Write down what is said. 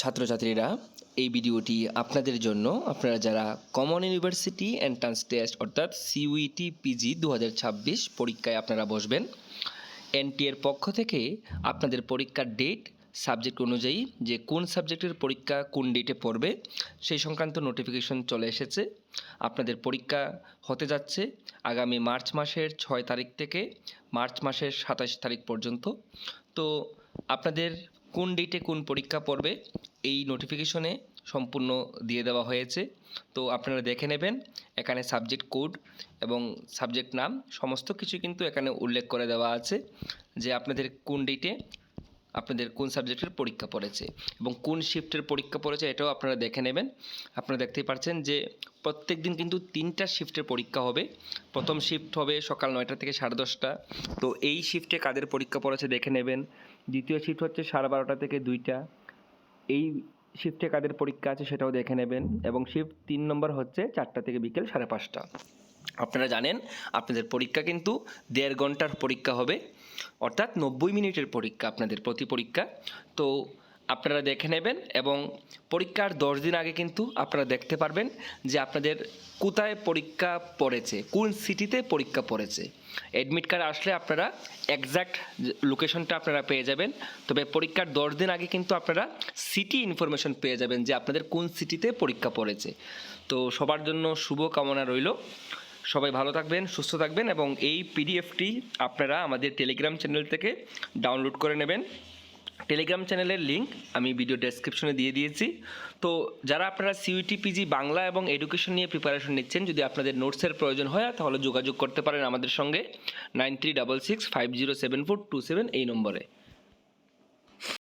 ছাত্রছাত্রীরা, এই ভিডিওটি আপনাদের জন্য। আপনারা যারা কমন ইউনিভার্সিটি এন্ট্রান্স টেস্ট অর্থাৎ সিইউটি পিজি 2026 পরীক্ষায় আপনারা বসবেন, এনটি এর পক্ষ থেকে আপনাদের পরীক্ষার ডেট সাবজেক্ট অনুযায়ী যে কোন সাবজেক্টের পরীক্ষা কোন ডেটে পড়বে সেই সংক্রান্ত নোটিফিকেশন চলে এসেছে। আপনাদের পরীক্ষা হতে যাচ্ছে আগামী মার্চ মাসের 6 তারিখ থেকে মার্চ মাসের 27 তারিখ পর্যন্ত। তো আপনাদের কোন ডেটে কোন পরীক্ষা পড়বে এই নোটিফিকেশনে সম্পূর্ণ দিয়ে দেওয়া হয়েছে। তো আপনারা দেখে নেবেন, এখানে সাবজেক্ট কোড এবং সাবজেক্ট নাম সমস্ত কিছু কিন্তু এখানে উল্লেখ করে দেওয়া আছে যে আপনাদের কোন ডেটে আপনাদের কোন সাবজেক্টের পরীক্ষা পড়েছে এবং কোন শিফটের পরীক্ষা পড়েছে এটাও আপনারা দেখে নেবেন। আপনারা দেখতেই পাচ্ছেন যে প্রত্যেক দিন কিন্তু 3টা শিফটের পরীক্ষা হবে। প্রথম শিফট হবে সকাল 9টা থেকে 10:30। তো এই শিফটে কাদের পরীক্ষা পড়েছে দেখে নেবেন। দ্বিতীয় শিফট হচ্ছে 12:30 থেকে 2টা। এই শিফটে কাদের পরীক্ষা আছে সেটাও দেখে নেবেন। এবং শিফট 3 নম্বর হচ্ছে 4টা থেকে বিকেল 5:30। আপনারা জানেন আপনাদের পরীক্ষা কিন্তু 1.5 ঘন্টার পরীক্ষা হবে, অর্থাৎ 90 মিনিটের পরীক্ষা আপনাদের প্রতি পরীক্ষা। তো আপনারা দেখে নেবেন এবং পরীক্ষার 10 দিন আগে কিন্তু আপনারা দেখতে পারবেন যে আপনাদের কোথায় পরীক্ষা পড়েছে, কোন সিটিতে পরীক্ষা পড়েছে। অ্যাডমিট কার্ড আসলে আপনারা এক্স্যাক্ট লোকেশনটা আপনারা পেয়ে যাবেন। তবে পরীক্ষার 10 দিন আগে কিন্তু আপনারা সিটি ইনফরমেশন পেয়ে যাবেন যে আপনাদের কোন সিটিতে পরীক্ষা পড়েছে। তো সবার জন্য শুভ কামনা রইল। সবাই ভালো থাকবেন, সুস্থ থাকবেন এবং এই পিডিএফটি আপনারা আমাদের টেলিগ্রাম চ্যানেল থেকে ডাউনলোড করে নেবেন। টেলিগ্রাম চ্যানেলের লিঙ্ক আমি ভিডিও ডেসক্রিপশনে দিয়ে দিয়েছি। তো যারা আপনারা সিইউটি পিজি বাংলা এবং এডুকেশন নিয়ে প্রিপারেশন নিচ্ছেন, যদি আপনাদের নোটসের প্রয়োজন হয় তাহলে যোগাযোগ করতে পারেন আমাদের সঙ্গে 9366507427 এই নম্বরে।